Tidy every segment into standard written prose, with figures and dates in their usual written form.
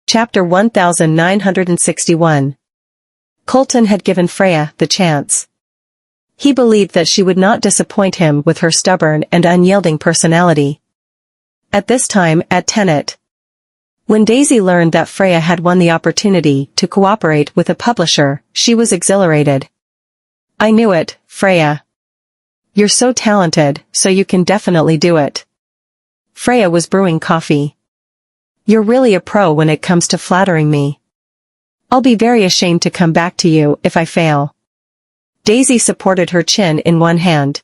Chapter 1961. Colton had given Freya the chance. He believed that she would not disappoint him with her stubborn and unyielding personality. At this time at Tenet, when Daisy learned that Freya had won the opportunity to cooperate with a publisher, she was exhilarated. "I knew it, Freya. You're so talented, so you can definitely do it." Freya was brewing coffee. "You're really a pro when it comes to flattering me. I'll be very ashamed to come back to you if I fail." Daisy supported her chin in one hand.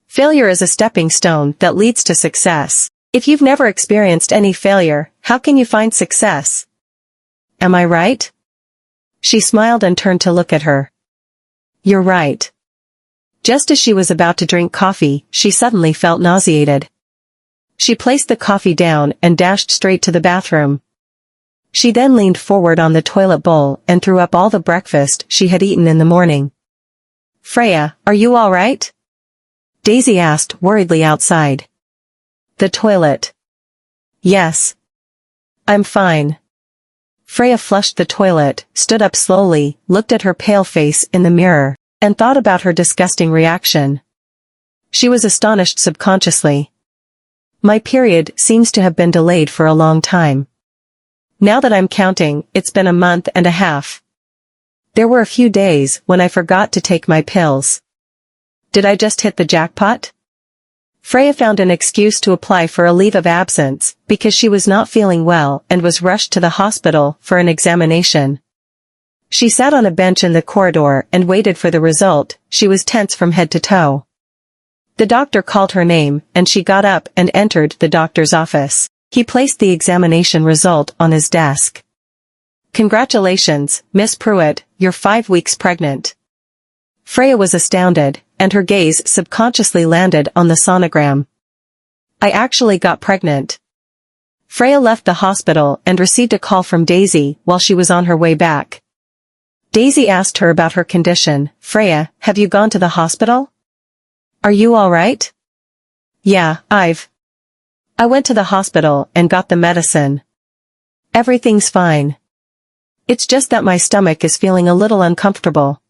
Failure is a stepping stone that leads to success. If you've never experienced any failure, how can you find success? Am I right? She smiled and turned to look at her. "You're right." Just as she was about to drink coffee, she suddenly felt nauseated. She placed the coffee down and dashed straight to the bathroom. She then leaned forward on the toilet bowl and threw up all the breakfast she had eaten in the morning. "Freya, are you all right?" Daisy asked worriedly outside. "The toilet." "Yes. I'm fine." Freya flushed the toilet, stood up slowly, looked at her pale face in the mirror, and thought about her disgusting reaction. She was astonished subconsciously. "My period seems to have been delayed for a long time. Now that I'm counting, it's been a month and a half. There were a few days when I forgot to take my pills. Did I just hit the jackpot?" Freya found an excuse to apply for a leave of absence, because she was not feeling well and was rushed to the hospital for an examination. She sat on a bench in the corridor and waited for the result. She was tense from head to toe. The doctor called her name, and she got up and entered the doctor's office. He placed the examination result on his desk. "Congratulations, Miss Pruitt, you're 5 weeks pregnant." Freya was astounded, and her gaze subconsciously landed on the sonogram. "I actually got pregnant." Freya left the hospital and received a call from Daisy while she was on her way back. Daisy asked her about her condition. "Freya, have you gone to the hospital? Are you all right?" "Yeah, I went to the hospital and got the medicine. Everything's fine. It's just that my stomach is feeling a little uncomfortable."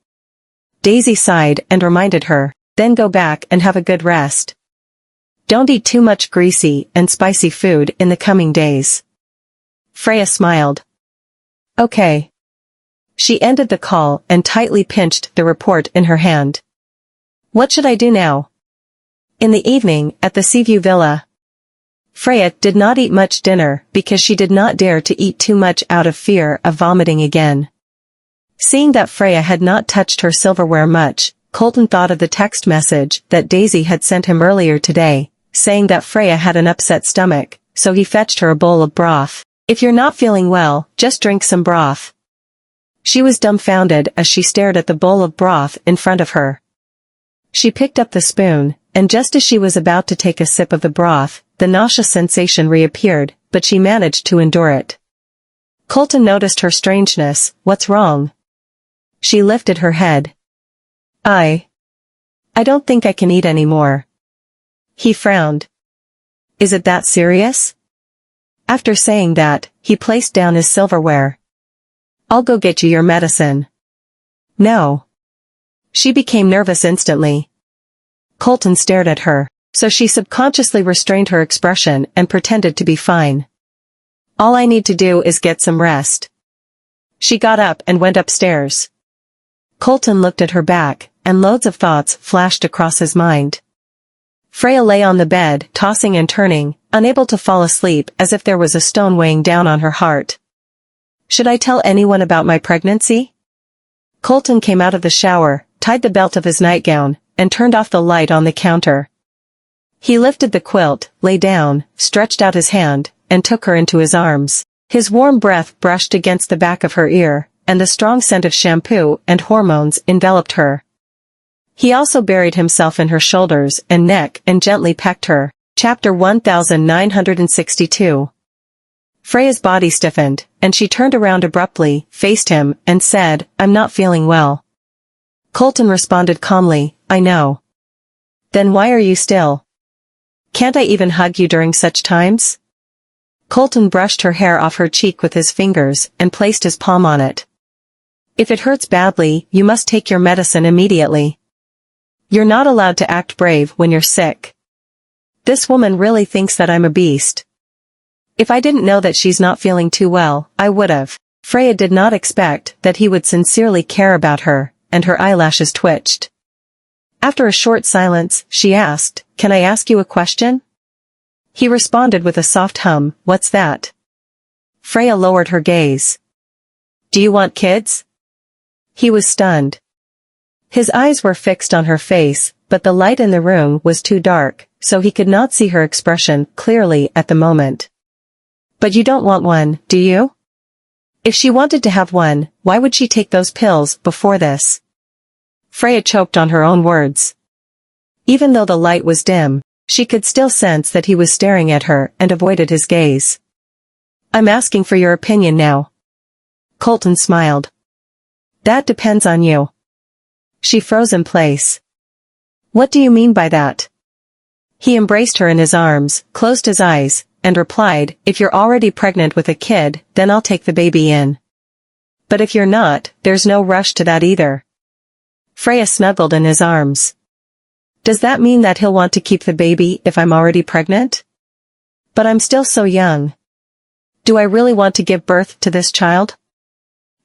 Daisy sighed and reminded her, "Then go back and have a good rest. Don't eat too much greasy and spicy food in the coming days." Freya smiled. "Okay." She ended the call and tightly pinched the report in her hand. "What should I do now?" In the evening, at the Seaview Villa, Freya did not eat much dinner because she did not dare to eat too much out of fear of vomiting again. Seeing that Freya had not touched her silverware much, Colton thought of the text message that Daisy had sent him earlier today, saying that Freya had an upset stomach, so he fetched her a bowl of broth. "If you're not feeling well, just drink some broth." She was dumbfounded as she stared at the bowl of broth in front of her. She picked up the spoon, and just as she was about to take a sip of the broth, the nauseous sensation reappeared, but she managed to endure it. Colton noticed her strangeness. "What's wrong?" She lifted her head. I don't think I can eat anymore." He frowned. "Is it that serious?" After saying that, he placed down his silverware. "I'll go get you your medicine." "No." She became nervous instantly. Colton stared at her, so she subconsciously restrained her expression and pretended to be fine. "All I need to do is get some rest." She got up and went upstairs. Colton looked at her back, and loads of thoughts flashed across his mind. Freya lay on the bed, tossing and turning, unable to fall asleep, as if there was a stone weighing down on her heart. "Should I tell anyone about my pregnancy?" Colton came out of the shower, tied the belt of his nightgown, and turned off the light on the counter. He lifted the quilt, lay down, stretched out his hand, and took her into his arms. His warm breath brushed against the back of her ear, and the strong scent of shampoo and hormones enveloped her. He also buried himself in her shoulders and neck and gently pecked her. Chapter 1962. Freya's body stiffened, and she turned around abruptly, faced him, and said, "I'm not feeling well." Colton responded calmly, "I know." "Then why are you still? Can't I even hug you during such times?" Colton brushed her hair off her cheek with his fingers and placed his palm on it. If it hurts badly, you must take your medicine immediately. You're not allowed to act brave when you're sick. This woman really thinks that I'm a beast. If I didn't know that she's not feeling too well, I would've. Freya did not expect that he would sincerely care about her, and her eyelashes twitched. After a short silence, she asked, "Can I ask you a question?" He responded with a soft hum, "What's that?" Freya lowered her gaze. "Do you want kids?" He was stunned. His eyes were fixed on her face, but the light in the room was too dark, so he could not see her expression clearly at the moment. "But you don't want one, do you?" If she wanted to have one, why would she take those pills before this? Freya choked on her own words. Even though the light was dim, she could still sense that he was staring at her and avoided his gaze. "I'm asking for your opinion now." Colton smiled. "That depends on you." She froze in place. "What do you mean by that?" He embraced her in his arms, closed his eyes, and replied, "If you're already pregnant with a kid, then I'll take the baby in. But if you're not, there's no rush to that either." Freya snuggled in his arms. "Does that mean that he'll want to keep the baby if I'm already pregnant? But I'm still so young. Do I really want to give birth to this child?"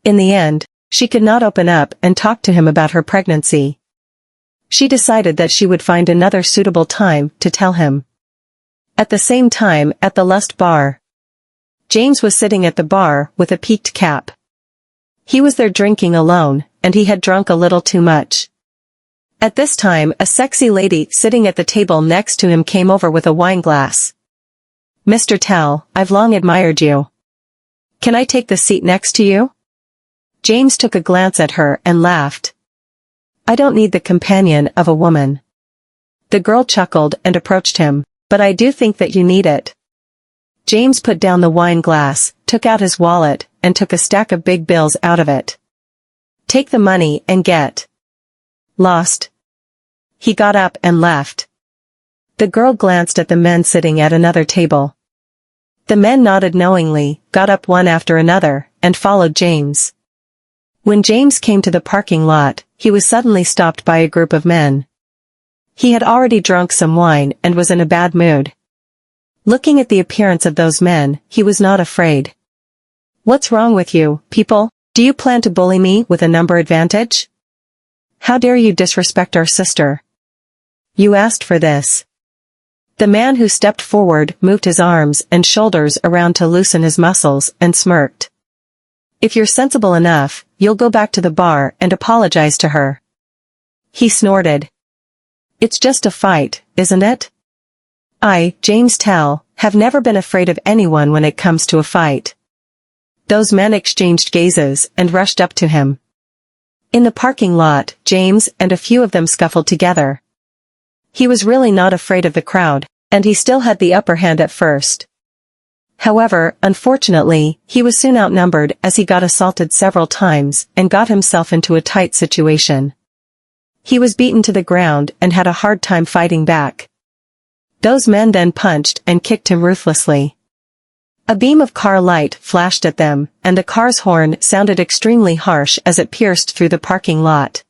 In the end, she could not open up and talk to him about her pregnancy. She decided that she would find another suitable time to tell him. At the same time, at the Lust bar, James was sitting at the bar with a peaked cap. He was there drinking alone, and he had drunk a little too much. At this time, a sexy lady sitting at the table next to him came over with a wine glass. "Mr. Tell, I've long admired you. Can I take the seat next to you?" James took a glance at her and laughed. "I don't need the companion of a woman." The girl chuckled and approached him. "But I do think that you need it." James put down the wine glass, took out his wallet, and took a stack of big bills out of it. "Take the money and get lost." He got up and left. The girl glanced at the men sitting at another table. The men nodded knowingly, got up one after another, and followed James. When James came to the parking lot, he was suddenly stopped by a group of men. He had already drunk some wine and was in a bad mood. Looking at the appearance of those men, he was not afraid. "What's wrong with you, people? Do you plan to bully me with a number advantage? How dare you disrespect our sister? You asked for this." The man who stepped forward moved his arms and shoulders around to loosen his muscles and smirked. "If you're sensible enough, you'll go back to the bar and apologize to her." He snorted. "It's just a fight, isn't it? I, James Tell, have never been afraid of anyone when it comes to a fight." Those men exchanged gazes and rushed up to him. In the parking lot, James and a few of them scuffled together. He was really not afraid of the crowd, and he still had the upper hand at first. However, unfortunately, he was soon outnumbered as he got assaulted several times and got himself into a tight situation. He was beaten to the ground and had a hard time fighting back. Those men then punched and kicked him ruthlessly. A beam of car light flashed at them, and the car's horn sounded extremely harsh as it pierced through the parking lot.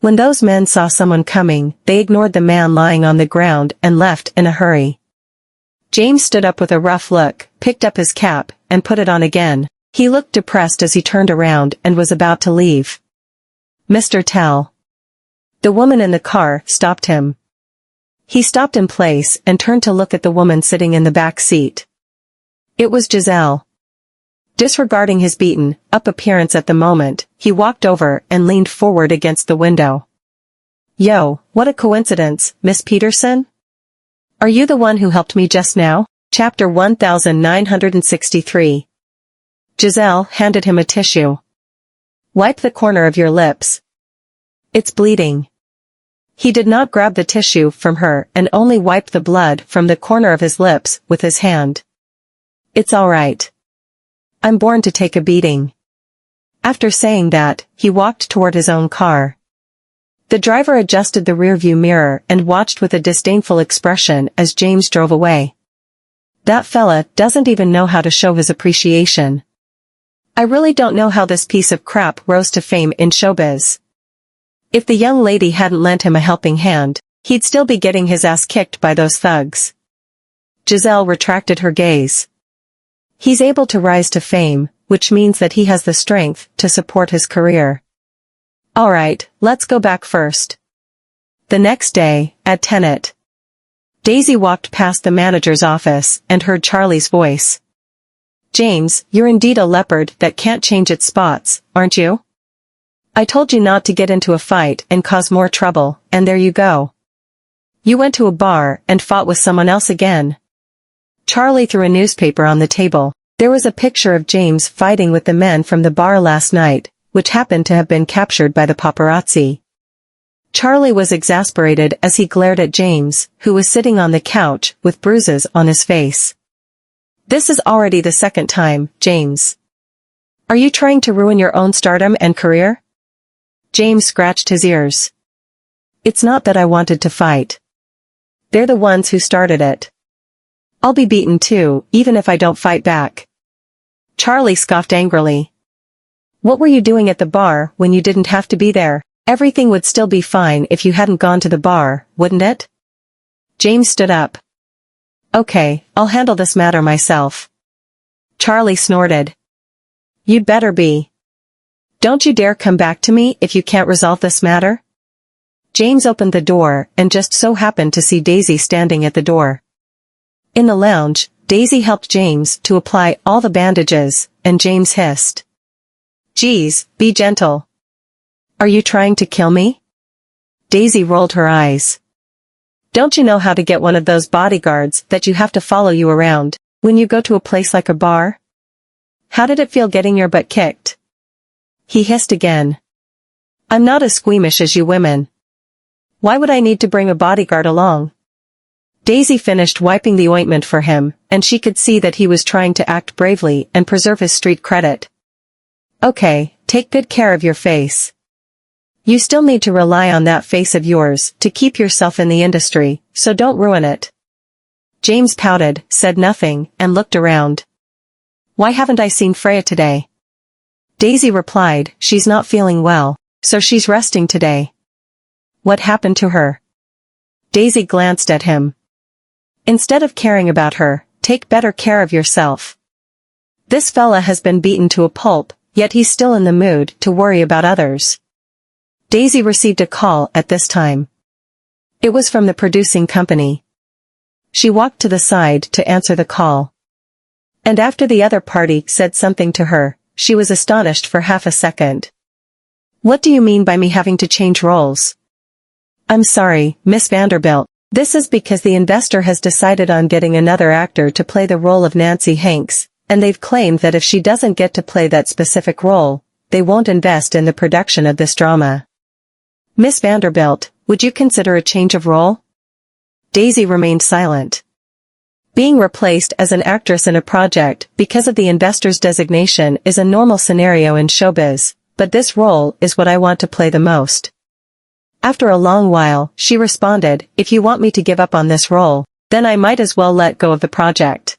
When those men saw someone coming, they ignored the man lying on the ground and left in a hurry. James stood up with a rough look, picked up his cap, and put it on again. He looked depressed as he turned around and was about to leave. "Mr. Tell." The woman in the car stopped him. He stopped in place and turned to look at the woman sitting in the back seat. It was Giselle. Disregarding his beaten-up appearance at the moment, he walked over and leaned forward against the window. "Yo, what a coincidence, Miss Peterson? Are you the one who helped me just now?" Chapter 1963. Giselle handed him a tissue. "Wipe the corner of your lips. It's bleeding." He did not grab the tissue from her and only wiped the blood from the corner of his lips with his hand. "It's all right. I'm born to take a beating." After saying that, he walked toward his own car. The driver adjusted the rearview mirror and watched with a disdainful expression as James drove away. That fella doesn't even know how to show his appreciation. I really don't know how this piece of crap rose to fame in showbiz. If the young lady hadn't lent him a helping hand, he'd still be getting his ass kicked by those thugs. Giselle retracted her gaze. He's able to rise to fame, which means that he has the strength to support his career. Alright, let's go back first. The next day, at Tenet, Daisy walked past the manager's office and heard Charlie's voice. James, you're indeed a leopard that can't change its spots, aren't you? I told you not to get into a fight and cause more trouble, and there you go. You went to a bar and fought with someone else again. Charlie threw a newspaper on the table. There was a picture of James fighting with the men from the bar last night, which happened to have been captured by the paparazzi. Charlie was exasperated as he glared at James, who was sitting on the couch with bruises on his face. This is already the second time, James. Are you trying to ruin your own stardom and career? James scratched his ears. It's not that I wanted to fight. They're the ones who started it. I'll be beaten too, even if I don't fight back. Charlie scoffed angrily. What were you doing at the bar when you didn't have to be there? Everything would still be fine if you hadn't gone to the bar, wouldn't it? James stood up. Okay, I'll handle this matter myself. Charlie snorted. You'd better be. Don't you dare come back to me if you can't resolve this matter? James opened the door and just so happened to see Daisy standing at the door. In the lounge, Daisy helped James to apply all the bandages, and James hissed. Geez, be gentle. Are you trying to kill me? Daisy rolled her eyes. Don't you know how to get one of those bodyguards that you have to follow you around when you go to a place like a bar? How did it feel getting your butt kicked? He hissed again. I'm not as squeamish as you women. Why would I need to bring a bodyguard along? Daisy finished wiping the ointment for him, and she could see that he was trying to act bravely and preserve his street credit. Okay, take good care of your face. You still need to rely on that face of yours to keep yourself in the industry, so don't ruin it. James pouted, said nothing, and looked around. Why haven't I seen Freya today? Daisy replied, she's not feeling well, so she's resting today. What happened to her? Daisy glanced at him. Instead of caring about her, take better care of yourself. This fella has been beaten to a pulp, yet he's still in the mood to worry about others. Daisy received a call at this time. It was from the producing company. She walked to the side to answer the call. And after the other party said something to her, she was astonished for half a second. What do you mean by me having to change roles? I'm sorry, Miss Vanderbilt. This is because the investor has decided on getting another actor to play the role of Nancy Hanks, and they've claimed that if she doesn't get to play that specific role, they won't invest in the production of this drama. Miss Vanderbilt, would you consider a change of role? Daisy remained silent. Being replaced as an actress in a project because of the investor's designation is a normal scenario in showbiz, but this role is what I want to play the most. After a long while, she responded, if you want me to give up on this role, then I might as well let go of the project.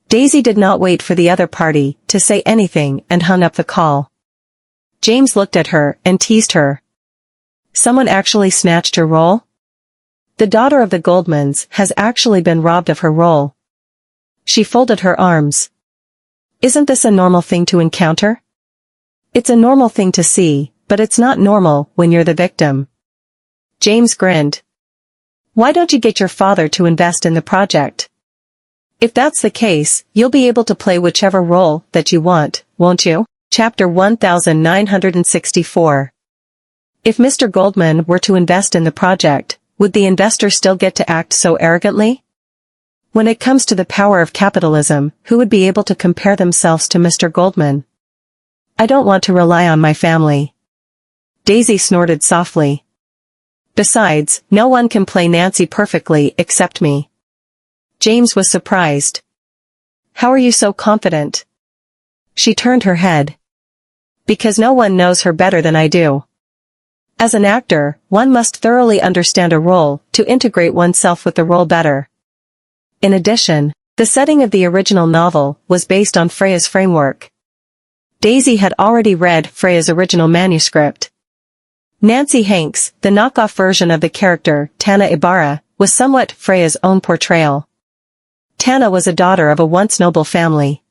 Daisy did not wait for the other party to say anything and hung up the call. James looked at her and teased her. Someone actually snatched her role? The daughter of the Goldmans has actually been robbed of her role. She folded her arms. Isn't this a normal thing to encounter? It's a normal thing to see, but it's not normal when you're the victim. James grinned. Why don't you get your father to invest in the project? If that's the case, you'll be able to play whichever role that you want, won't you? Chapter 1964. If Mr. Goldman were to invest in the project, would the investor still get to act so arrogantly? When it comes to the power of capitalism, who would be able to compare themselves to Mr. Goldman? I don't want to rely on my family. Daisy snorted softly. Besides, no one can play Nancy perfectly except me. James was surprised. How are you so confident? She turned her head. Because no one knows her better than I do. As an actor, one must thoroughly understand a role to integrate oneself with the role better. In addition, The setting of the original novel was based on Freya's framework. Daisy had already read Freya's original manuscript. Nancy Hanks, the knockoff version of the character, Tana Ibarra, was somewhat Freya's own portrayal. Tana was a daughter of a once noble family.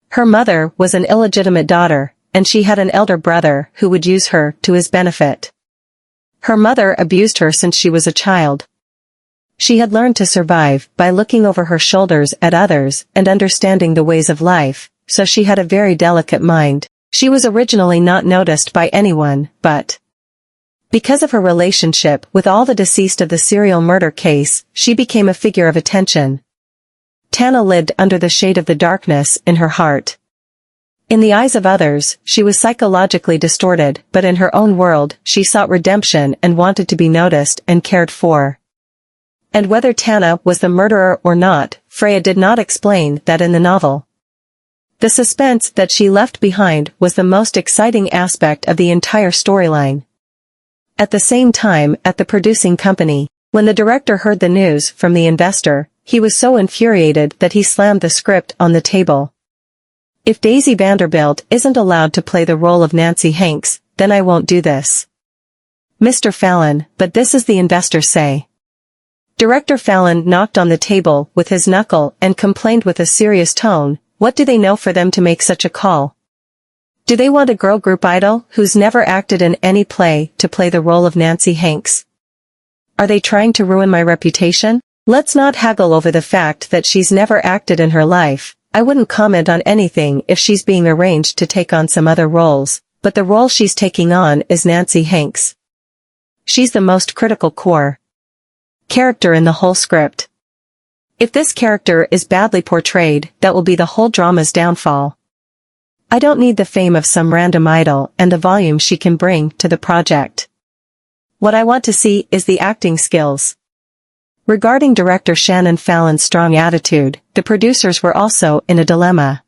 Her mother was an illegitimate daughter, and she had an elder brother who would use her to his benefit. Her mother abused her since she was a child. She had learned to survive by looking over her shoulders at others and understanding the ways of life, so she had a very delicate mind. She was originally not noticed by anyone, but because of her relationship with all the deceased of the serial murder case, she became a figure of attention. Tana lived under the shade of the darkness in her heart. In the eyes of others, she was psychologically distorted, but in her own world, she sought redemption and wanted to be noticed and cared for. And whether Tana was the murderer or not, Freya did not explain that in the novel. The suspense that she left behind was the most exciting aspect of the entire storyline. At the same time, at the producing company, when the director heard the news from the investor, he was so infuriated that he slammed the script on the table. If Daisy Vanderbilt isn't allowed to play the role of Nancy Hanks, then I won't do this. Mr. Fallon, but this is the investor's say. Director Fallon knocked on the table with his knuckle and complained with a serious tone, what do they know for them to make such a call? Do they want a girl group idol who's never acted in any play to play the role of Nancy Hanks? Are they trying to ruin my reputation? Let's not haggle over the fact that she's never acted in her life. I wouldn't comment on anything if she's being arranged to take on some other roles, but the role she's taking on is Nancy Hanks. She's the most critical core character in the whole script. If this character is badly portrayed, that will be the whole drama's downfall. I don't need the fame of some random idol and the volume she can bring to the project. What I want to see is the acting skills. Regarding director Shannon Fallon's strong attitude, the producers were also in a dilemma.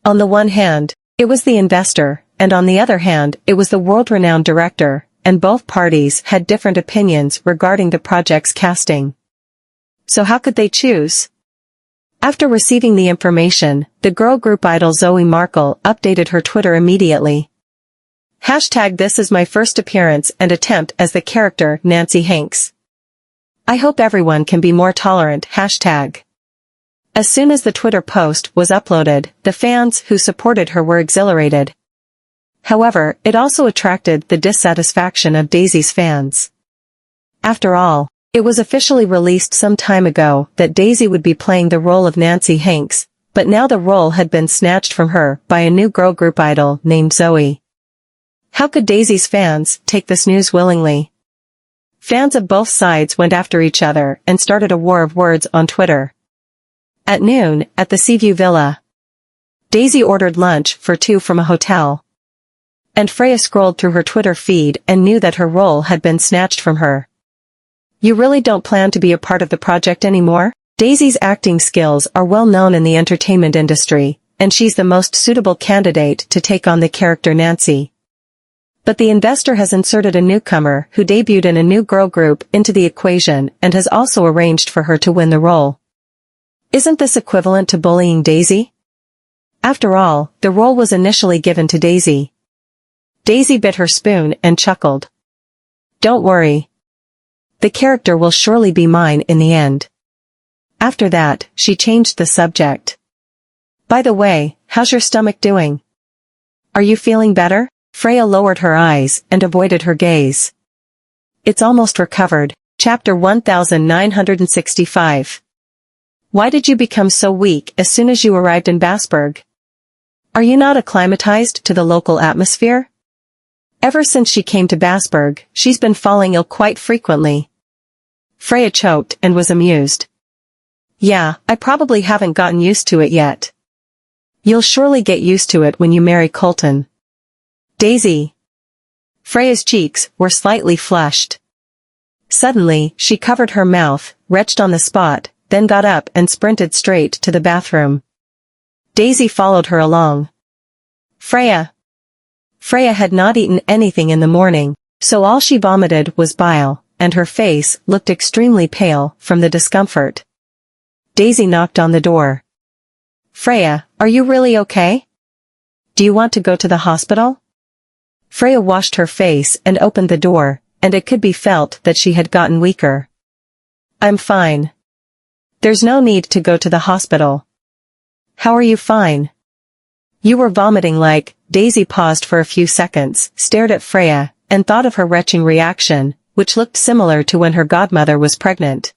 On the one hand, it was the investor, and on the other hand, it was the world-renowned director, and both parties had different opinions regarding the project's casting. So how could they choose? After receiving the information, the girl group idol Zoe Markle updated her Twitter immediately. #This is my first appearance and attempt as the character Nancy Hanks. I hope everyone can be more tolerant. #. As soon as the Twitter post was uploaded, the fans who supported her were exhilarated. However, it also attracted the dissatisfaction of Daisy's fans. After all, it was officially released some time ago that Daisy would be playing the role of Nancy Hanks, but now the role had been snatched from her by a new girl group idol named Zoe. How could Daisy's fans take this news willingly? Fans of both sides went after each other and started a war of words on Twitter. At noon, at the Seaview Villa, Daisy ordered lunch for two from a hotel. And Freya scrolled through her Twitter feed and knew that her role had been snatched from her. You really don't plan to be a part of the project anymore? Daisy's acting skills are well known in the entertainment industry, and she's the most suitable candidate to take on the character Nancy. But the investor has inserted a newcomer who debuted in a new girl group into the equation and has also arranged for her to win the role. Isn't this equivalent to bullying Daisy? After all, the role was initially given to Daisy. Daisy bit her spoon and chuckled. Don't worry. The character will surely be mine in the end. After that, she changed the subject. By the way, how's your stomach doing? Are you feeling better? Freya lowered her eyes and avoided her gaze. It's almost recovered. Chapter 1965. Why did you become so weak as soon as you arrived in Basburg? Are you not acclimatized to the local atmosphere? Ever since she came to Basburg, she's been falling ill quite frequently. Freya choked and was amused. Yeah, I probably haven't gotten used to it yet. You'll surely get used to it when you marry Colton. Daisy. Freya's cheeks were slightly flushed. Suddenly, she covered her mouth, retched on the spot, then got up and sprinted straight to the bathroom. Daisy followed her along. Freya. Freya had not eaten anything in the morning, so all she vomited was bile, and her face looked extremely pale from the discomfort. Daisy knocked on the door. Freya, are you really okay? Do you want to go to the hospital? Freya washed her face and opened the door, and it could be felt that she had gotten weaker. I'm fine. There's no need to go to the hospital. How are you fine? You were vomiting like. Daisy paused for a few seconds, stared at Freya, and thought of her retching reaction, which looked similar to when her godmother was pregnant.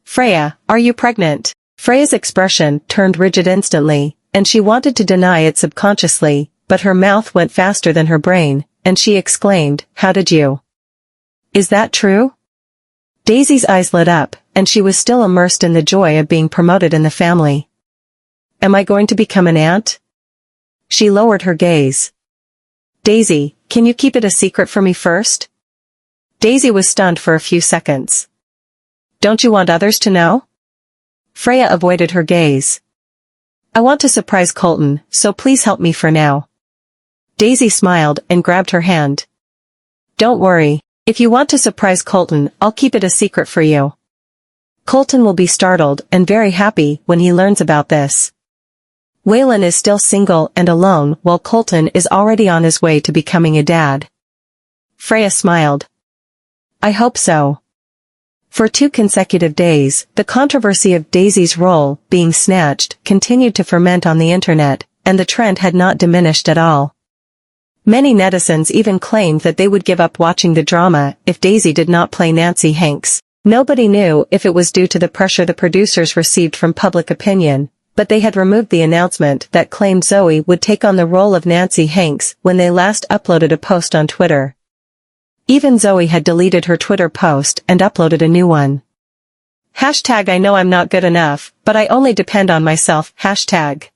Freya, are you pregnant? Freya's expression turned rigid instantly, and she wanted to deny it subconsciously, but her mouth went faster than her brain, and she exclaimed, How did you? Is that true? Daisy's eyes lit up, and she was still immersed in the joy of being promoted in the family. Am I going to become an aunt? She lowered her gaze. Daisy, can you keep it a secret for me first? Daisy was stunned for a few seconds. Don't you want others to know? Freya avoided her gaze. I want to surprise Colton, so please help me for now. Daisy smiled and grabbed her hand. Don't worry, if you want to surprise Colton, I'll keep it a secret for you. Colton will be startled and very happy when he learns about this. Waylon is still single and alone while Colton is already on his way to becoming a dad. Freya smiled. I hope so. For 2 consecutive days, the controversy of Daisy's role being snatched continued to ferment on the internet, and the trend had not diminished at all. Many netizens even claimed that they would give up watching the drama if Daisy did not play Nancy Hanks. Nobody knew if it was due to the pressure the producers received from public opinion, but they had removed the announcement that claimed Zoe would take on the role of Nancy Hanks when they last uploaded a post on Twitter. Even Zoe had deleted her Twitter post and uploaded a new one. Hashtag I know I'm not good enough, but I only depend on myself, hashtag.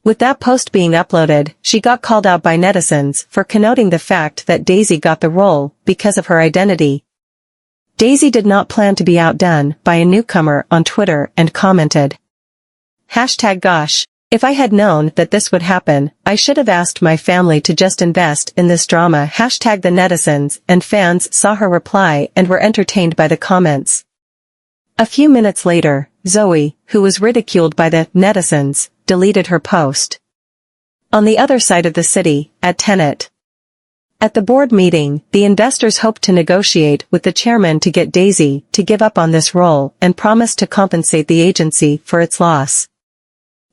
With that post being uploaded, she got called out by netizens for connoting the fact that Daisy got the role because of her identity. Daisy did not plan to be outdone by a newcomer on Twitter and commented. Hashtag gosh, if I had known that this would happen, I should have asked my family to just invest in this drama. Hashtag the netizens and fans saw her reply and were entertained by the comments. A few minutes later, Zoe, who was ridiculed by the netizens, deleted her post. On the other side of the city, at Tenet. At the board meeting, the investors hoped to negotiate with the chairman to get Daisy to give up on this role and promised to compensate the agency for its loss.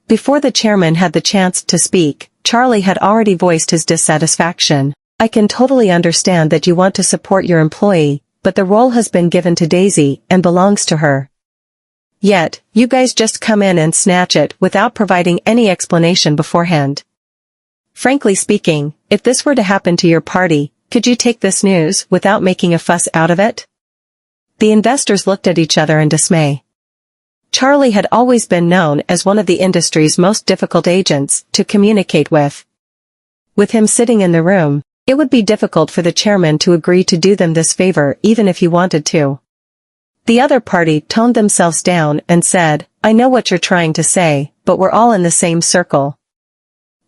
Before the chairman had the chance to speak, Charlie had already voiced his dissatisfaction. I can totally understand that you want to support your employee, but the role has been given to Daisy and belongs to her. Yet, you guys just come in and snatch it without providing any explanation beforehand. Frankly speaking, if this were to happen to your party, could you take this news without making a fuss out of it? The investors looked at each other in dismay. Charlie had always been known as one of the industry's most difficult agents to communicate with. With him sitting in the room, it would be difficult for the chairman to agree to do them this favor even if he wanted to. The other party toned themselves down and said, I know what you're trying to say, but we're all in the same circle.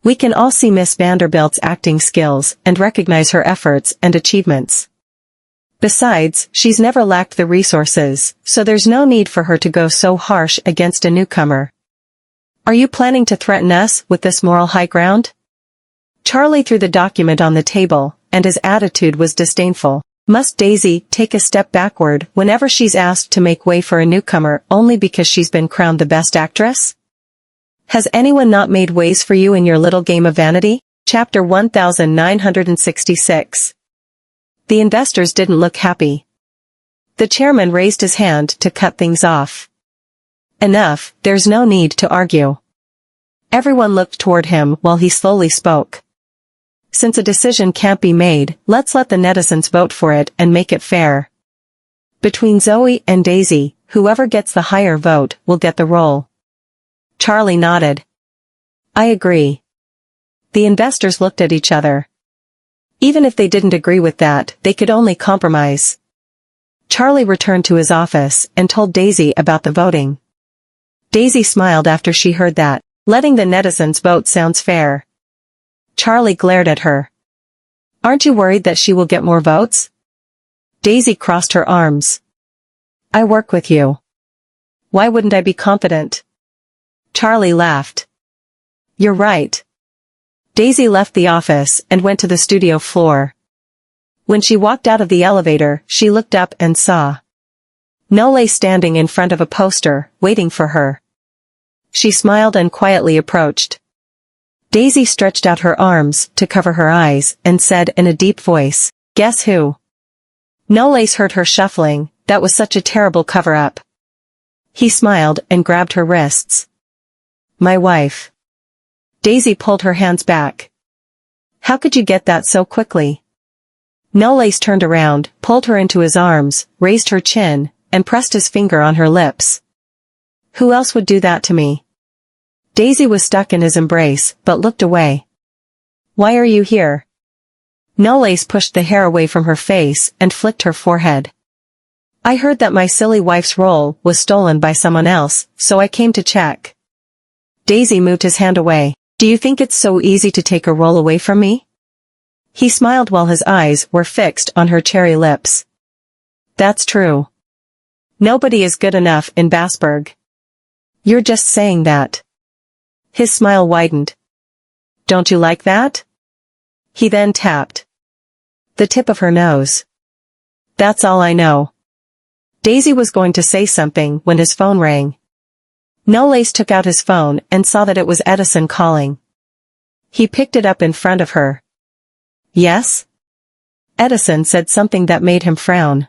We can all see Miss Vanderbilt's acting skills and recognize her efforts and achievements. Besides, she's never lacked the resources, so there's no need for her to go so harsh against a newcomer. Are you planning to threaten us with this moral high ground? Charlie threw the document on the table, and his attitude was disdainful. Must Daisy take a step backward whenever she's asked to make way for a newcomer only because she's been crowned the best actress? Has anyone not made ways for you in your little game of vanity? Chapter 1966. The investors didn't look happy. The chairman raised his hand to cut things off. Enough, there's no need to argue. Everyone looked toward him while he slowly spoke. Since a decision can't be made, let's let the netizens vote for it and make it fair. Between Zoe and Daisy, whoever gets the higher vote will get the role. Charlie nodded. I agree. The investors looked at each other. Even if they didn't agree with that, they could only compromise. Charlie returned to his office and told Daisy about the voting. Daisy smiled after she heard that. Letting the netizens vote sounds fair. Charlie glared at her. Aren't you worried that she will get more votes? Daisy crossed her arms. I work with you. Why wouldn't I be confident? Charlie laughed. You're right. Daisy left the office and went to the studio floor. When she walked out of the elevator, she looked up and saw Nole standing in front of a poster, waiting for her. She smiled and quietly approached. Daisy stretched out her arms to cover her eyes and said in a deep voice, "Guess who?" Nole heard her shuffling. That was such a terrible cover-up. He smiled and grabbed her wrists. My wife. Daisy pulled her hands back. How could you get that so quickly? Nole turned around, pulled her into his arms, raised her chin, and pressed his finger on her lips. Who else would do that to me? Daisy was stuck in his embrace, but looked away. Why are you here? Nole pushed the hair away from her face and flicked her forehead. I heard that my silly wife's role was stolen by someone else, so I came to check. Daisy moved his hand away. Do you think it's so easy to take a role away from me? He smiled while his eyes were fixed on her cherry lips. That's true. Nobody is good enough in Basburg. You're just saying that. His smile widened. Don't you like that? He then tapped the tip of her nose. That's all I know. Daisy was going to say something when his phone rang. Nole took out his phone and saw that it was Edison calling. He picked it up in front of her. Yes? Edison said something that made him frown.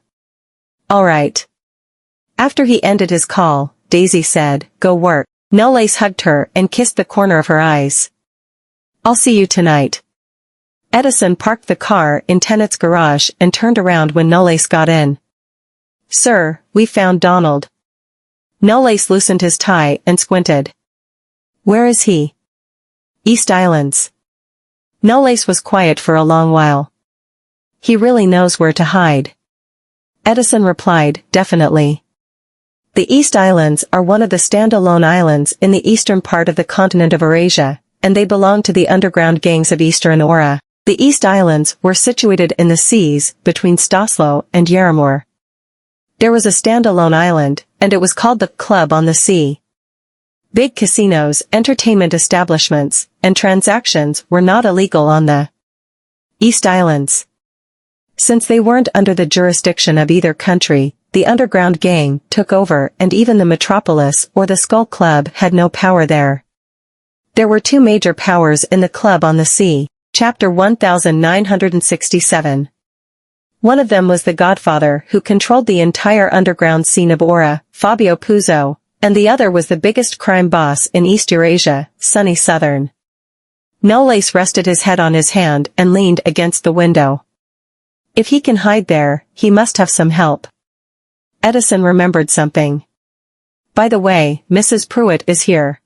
All right. After he ended his call, Daisy said, Go work. Nole hugged her and kissed the corner of her eyes. I'll see you tonight. Edison parked the car in Tenet's garage and turned around when Nole got in. Sir, we found Donald. Nole loosened his tie and squinted. Where is he? East Islands. Nole was quiet for a long while. He really knows where to hide. Edison replied, Definitely. The East Islands are one of the standalone islands in the eastern part of the continent of Eurasia, and they belong to the underground gangs of Eastern Aura. The East Islands were situated in the seas between Staslo and Yaramur. There was a standalone island, and it was called the Club on the Sea. Big casinos, entertainment establishments, and transactions were not illegal on the East Islands. Since they weren't under the jurisdiction of either country, the underground gang took over and even the Metropolis or the Skull Club had no power there. There were two major powers in the Club on the Sea, Chapter 1967. One of them was the Godfather who controlled the entire underground scene of Aura, Fabio Puzo, and the other was the biggest crime boss in East Eurasia, Sunny Southern. Nole rested his head on his hand and leaned against the window. If he can hide there, he must have some help. Edison remembered something. By the way, Mrs. Pruitt is here.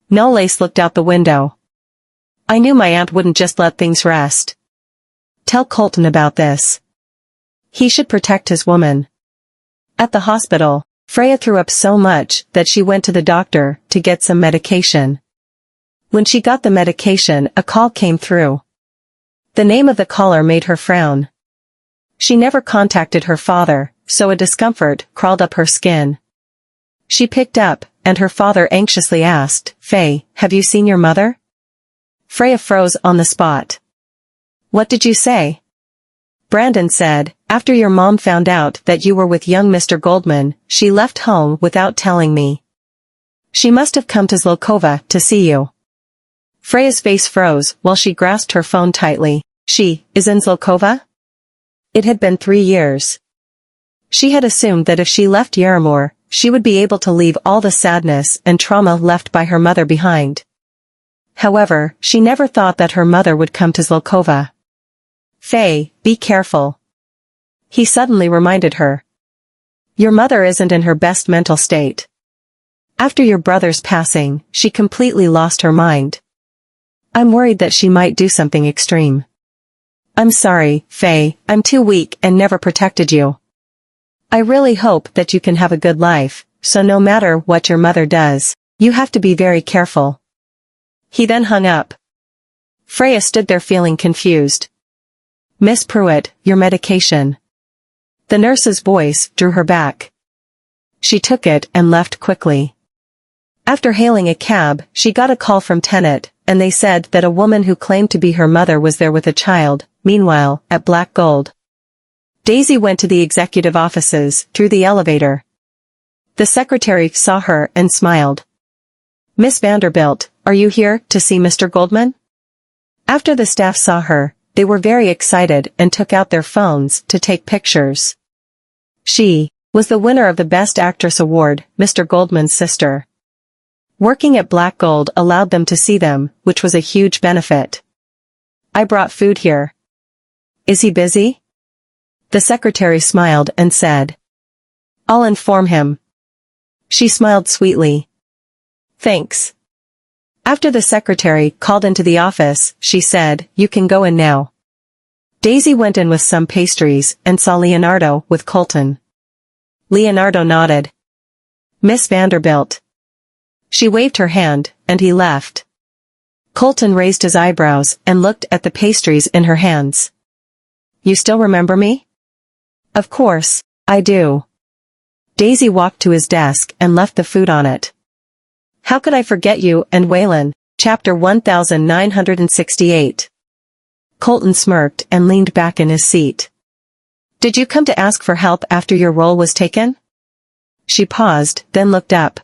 Nole looked out the window. I knew my aunt wouldn't just let things rest. Tell Colton about this. He should protect his woman. At the hospital, Freya threw up so much that she went to the doctor to get some medication. When she got the medication, a call came through. The name of the caller made her frown. She never contacted her father, so a discomfort crawled up her skin. She picked up, and her father anxiously asked, Faye, have you seen your mother? Freya froze on the spot. What did you say? Brandon said, after your mom found out that you were with young Mr. Goldman, she left home without telling me. She must have come to Zlokova to see you. Freya's face froze while she grasped her phone tightly. She is in Zlokova? It had been 3 years. She had assumed that if she left Yaramur, she would be able to leave all the sadness and trauma left by her mother behind. However, she never thought that her mother would come to Zlokova. Faye, be careful. He suddenly reminded her. Your mother isn't in her best mental state. After your brother's passing, she completely lost her mind. I'm worried that she might do something extreme. I'm sorry, Faye, I'm too weak and never protected you. I really hope that you can have a good life, so no matter what your mother does, you have to be very careful. He then hung up. Freya stood there feeling confused. Miss Pruitt, your medication. The nurse's voice drew her back. she took it and left quickly. After hailing a cab, she got a call from Tenet, and they said that a woman who claimed to be her mother was there with a child. Meanwhile, at Black Gold, Daisy went to the executive offices, through the elevator. The secretary saw her and smiled. "Miss Vanderbilt, are you here to see Mr. Goldman?" After the staff saw her, they were very excited and took out their phones to take pictures. She was the winner of the Best Actress award, Mr. Goldman's sister. Working at Black Gold allowed them to see them, which was a huge benefit. "I brought food here. Is he busy?" The secretary smiled and said, "I'll inform him." She smiled sweetly. "Thanks." After the secretary called into the office, she said, "You can go in now." Daisy went in with some pastries and saw Leonardo with Colton. Leonardo nodded. "Miss Vanderbilt." She waved her hand, and he left. Colton raised his eyebrows and looked at the pastries in her hands. "You still remember me?" "Of course, I do." Daisy walked to his desk and left the food on it. "How could I forget you and Waylon?" Chapter 1968. Colton smirked and leaned back in his seat. "Did you come to ask for help after your role was taken?" She paused, then looked up.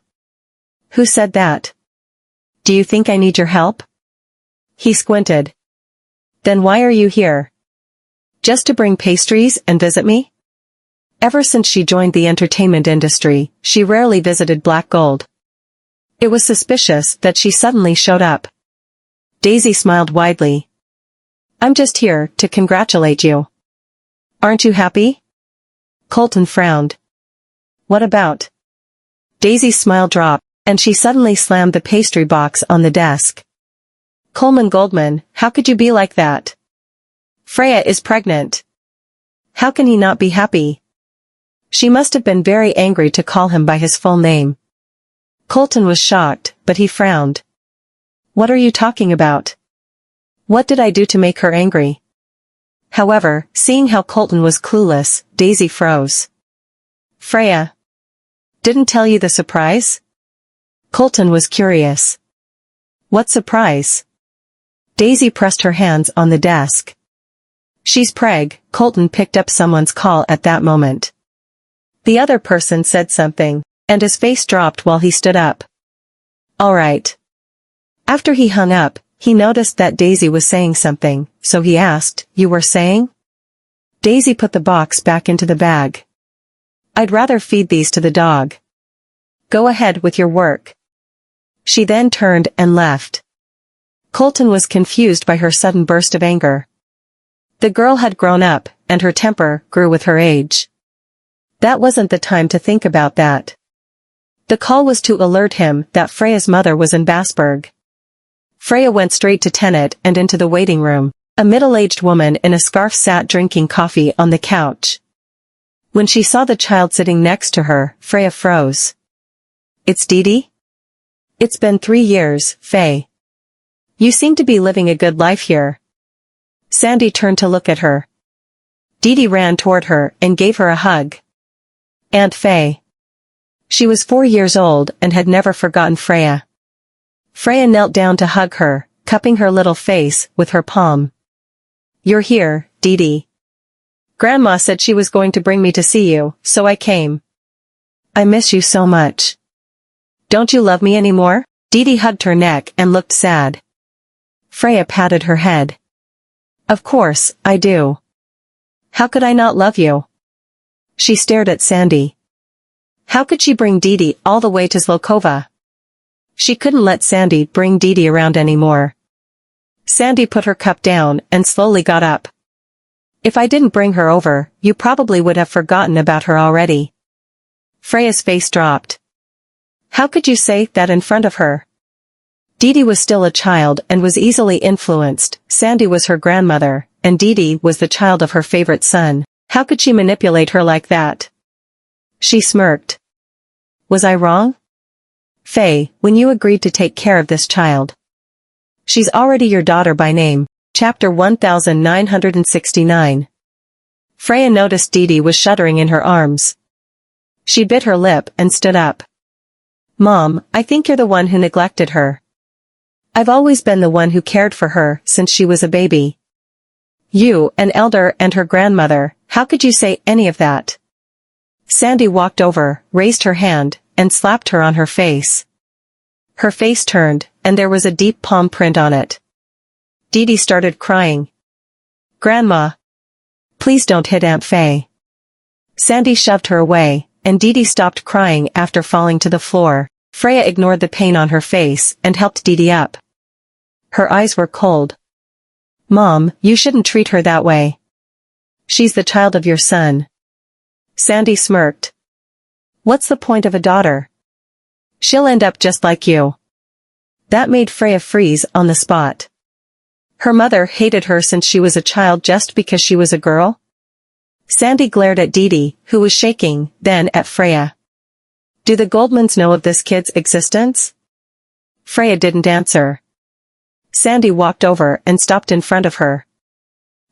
"Who said that? Do you think I need your help?" He squinted. "Then why are you here? Just to bring pastries and visit me?" Ever since she joined the entertainment industry, she rarely visited Black Gold. It was suspicious that she suddenly showed up. Daisy smiled widely. "I'm just here to congratulate you." "Aren't you happy?" Colton frowned. "What about?" Daisy's smile dropped, and she suddenly slammed the pastry box on the desk. "Coleman Goldman, how could you be like that? Freya is pregnant. How can he not be happy?" She must have been very angry to call him by his full name. Colton was shocked, but he frowned. "What are you talking about? What did I do to make her angry?" However, seeing how Colton was clueless, Daisy froze. "Freya didn't tell you the surprise?" Colton was curious. "What surprise?" Daisy pressed her hands on the desk. "She's preg." Colton picked up someone's call at that moment. The other person said something, and his face dropped while he stood up. "All right." After he hung up, he noticed that Daisy was saying something, so he asked, "You were saying?" Daisy put the box back into the bag. "I'd rather feed these to the dog. Go ahead with your work." She then turned and left. Colton was confused by her sudden burst of anger. The girl had grown up, and her temper grew with her age. That wasn't the time to think about that. The call was to alert him that Freya's mother was in Bassburg. Freya went straight to Tenet and into the waiting room. A middle-aged woman in a scarf sat drinking coffee on the couch. When she saw the child sitting next to her, Freya froze. "It's Didi?" "It's been 3 years, Faye. You seem to be living a good life here." Sandy turned to look at her. Didi ran toward her and gave her a hug. Aunt Faye. She was 4 years old and had never forgotten Freya. Freya knelt down to hug her, cupping her little face with her palm. "You're here, Didi. Grandma said she was going to bring me to see you, so I came. I miss you so much. Don't you love me anymore?" Didi hugged her neck and looked sad. Freya patted her head. "Of course, I do. How could I not love you?" She stared at Sandy. How could she bring Didi all the way to Zlokova? She couldn't let Sandy bring Didi around anymore. Sandy put her cup down and slowly got up. "If I didn't bring her over, you probably would have forgotten about her already." Freya's face dropped. "How could you say that in front of her?" Didi was still a child and was easily influenced. Sandy was her grandmother, and Didi was the child of her favorite son. How could she manipulate her like that? She smirked. "Was I wrong? Faye, when you agreed to take care of this child? She's already your daughter by name." Chapter 1969. Freya noticed Didi was shuddering in her arms. She bit her lip and stood up. Mom, I think you're the one who neglected her. I've always been the one who cared for her since she was a baby. You, an elder and her grandmother, how could you say any of that? Sandy walked over, raised her hand, and slapped her on her face. Her face turned, and there was a deep palm print on it. Dee started crying. Grandma. Please don't hit Aunt Faye. Sandy shoved her away, and Dee stopped crying after falling to the floor. Freya ignored the pain on her face and helped Dee up. Her eyes were cold. Mom, you shouldn't treat her that way. She's the child of your son. Sandy smirked. What's the point of a daughter? She'll end up just like you. That made Freya freeze on the spot. Her mother hated her since she was a child just because she was a girl? Sandy glared at Dee, who was shaking, then at Freya. Do the Goldmans know of this kid's existence? Freya didn't answer. Sandy walked over and stopped in front of her.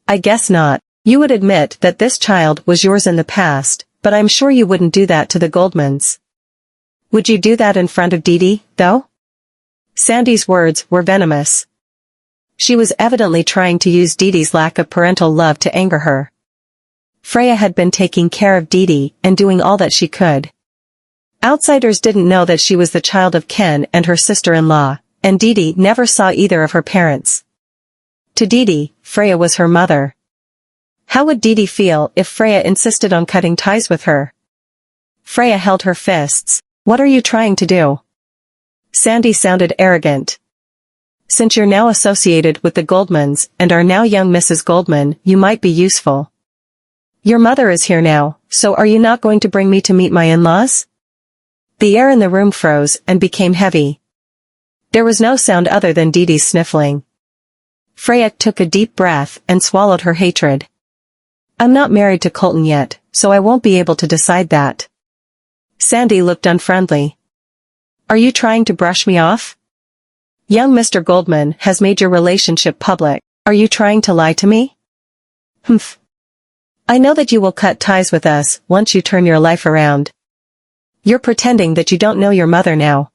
I guess not. You would admit that this child was yours in the past, but I'm sure you wouldn't do that to the Goldmans. Would you do that in front of Dee, though? Sandy's words were venomous. She was evidently trying to use Dee's lack of parental love to anger her. Freya had been taking care of Dee and doing all that she could. Outsiders didn't know that she was the child of Ken and her sister-in-law, and Dee never saw either of her parents. To Dee, Freya was her mother. How would Dee feel if Freya insisted on cutting ties with her? Freya held her fists. What are you trying to do? Sandy sounded arrogant. Since you're now associated with the Goldmans and are now young Mrs. Goldman, you might be useful. Your mother is here now, so are you not going to bring me to meet my in-laws? The air in the room froze and became heavy. There was no sound other than Dee's sniffling. Freya took a deep breath and swallowed her hatred. I'm not married to Colton yet, so I won't be able to decide that. Sandy looked unfriendly. Are you trying to brush me off? Young Mr. Goldman has made your relationship public. Are you trying to lie to me? Humph. I know that you will cut ties with us once you turn your life around. You're pretending that you don't know your mother now.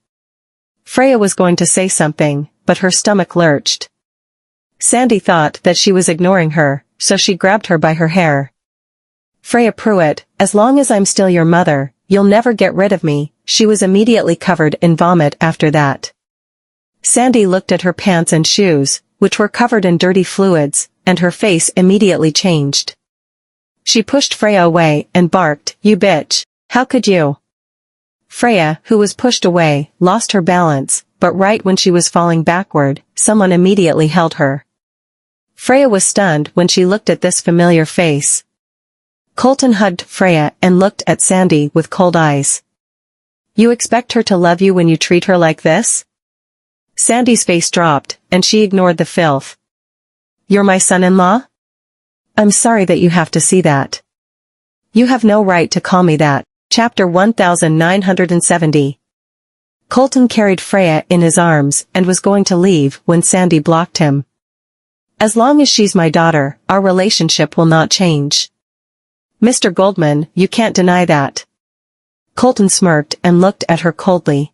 Freya was going to say something, but her stomach lurched. Sandy thought that she was ignoring her, so she grabbed her by her hair. Freya Pruitt, as long as I'm still your mother, you'll never get rid of me. She was immediately covered in vomit after that. Sandy looked at her pants and shoes, which were covered in dirty fluids, and her face immediately changed. She pushed Freya away and barked, You bitch, how could you? Freya, who was pushed away, lost her balance, but right when she was falling backward, someone immediately held her. Freya was stunned when she looked at this familiar face. Colton hugged Freya and looked at Sandy with cold eyes. You expect her to love you when you treat her like this? Sandy's face dropped, and she ignored the filth. You're my son-in-law? I'm sorry that you have to see that. You have no right to call me that. Chapter 1970. Colton carried Freya in his arms and was going to leave when Sandy blocked him. As long as she's my daughter, our relationship will not change. Mr. Goldman, you can't deny that. Colton smirked and looked at her coldly.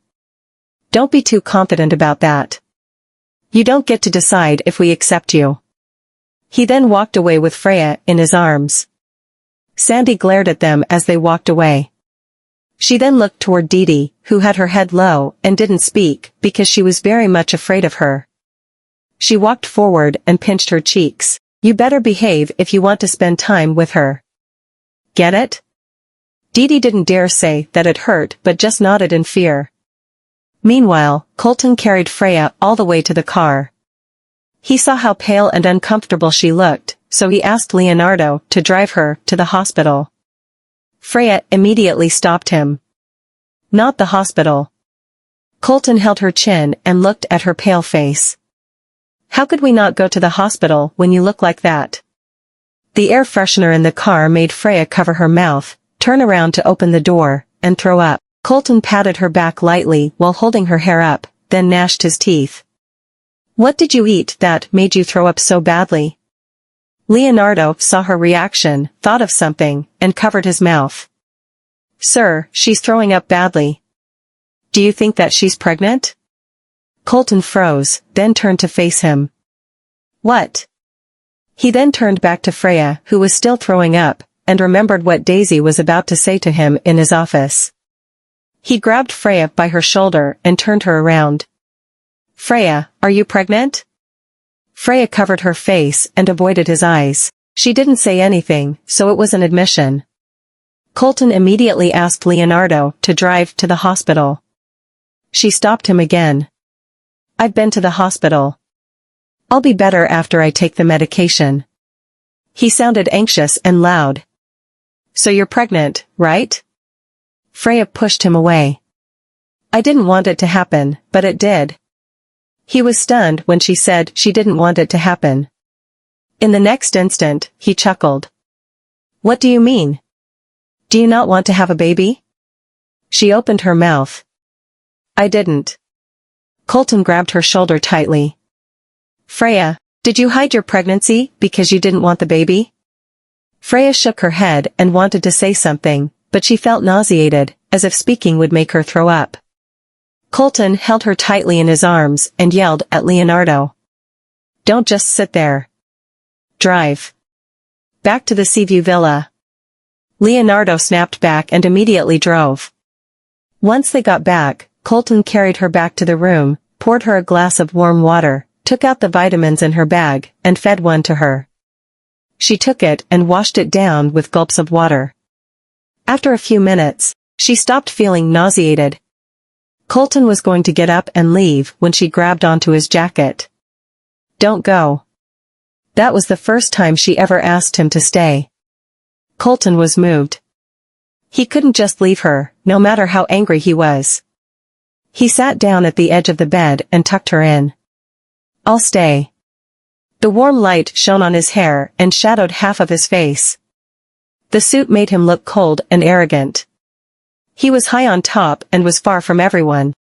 Don't be too confident about that. You don't get to decide if we accept you. He then walked away with Freya in his arms. Sandy glared at them as they walked away. She then looked toward Dee, who had her head low and didn't speak because she was very much afraid of her. She walked forward and pinched her cheeks. You better behave if you want to spend time with her. Get it? Dee didn't dare say that it hurt but just nodded in fear. Meanwhile, Colton carried Freya all the way to the car. He saw how pale and uncomfortable she looked, so he asked Leonardo to drive her to the hospital. Freya immediately stopped him. Not the hospital. Colton held her chin and looked at her pale face. How could we not go to the hospital when you look like that? The air freshener in the car made Freya cover her mouth, turn around to open the door, and throw up. Colton patted her back lightly while holding her hair up, then gnashed his teeth. What did you eat that made you throw up so badly? Leonardo saw her reaction, thought of something, and covered his mouth. Sir, she's throwing up badly. Do you think that she's pregnant? Colton froze, then turned to face him. What? He then turned back to Freya, who was still throwing up, and remembered what Daisy was about to say to him in his office. He grabbed Freya by her shoulder and turned her around. Freya, are you pregnant? Freya covered her face and avoided his eyes. She didn't say anything, so it was an admission. Colton immediately asked Leonardo to drive to the hospital. She stopped him again. I've been to the hospital. I'll be better after I take the medication. He sounded anxious and loud. So you're pregnant, right? Freya pushed him away. I didn't want it to happen, but it did. He was stunned when she said she didn't want it to happen. In the next instant, he chuckled. What do you mean? Do you not want to have a baby? She opened her mouth. I didn't. Colton grabbed her shoulder tightly. Freya, did you hide your pregnancy because you didn't want the baby? Freya shook her head and wanted to say something, but she felt nauseated, as if speaking would make her throw up. Colton held her tightly in his arms and yelled at Leonardo. Don't just sit there. Drive. Back to the Seaview Villa. Leonardo snapped back and immediately drove. Once they got back, Colton carried her back to the room, poured her a glass of warm water, took out the vitamins in her bag, and fed one to her. She took it and washed it down with gulps of water. After a few minutes, she stopped feeling nauseated. Colton was going to get up and leave when she grabbed onto his jacket. Don't go. That was the first time she ever asked him to stay. Colton was moved. He couldn't just leave her, no matter how angry he was. He sat down at the edge of the bed and tucked her in. I'll stay. The warm light shone on his hair and shadowed half of his face. The suit made him look cold and arrogant. He was high on top and was far from everyone.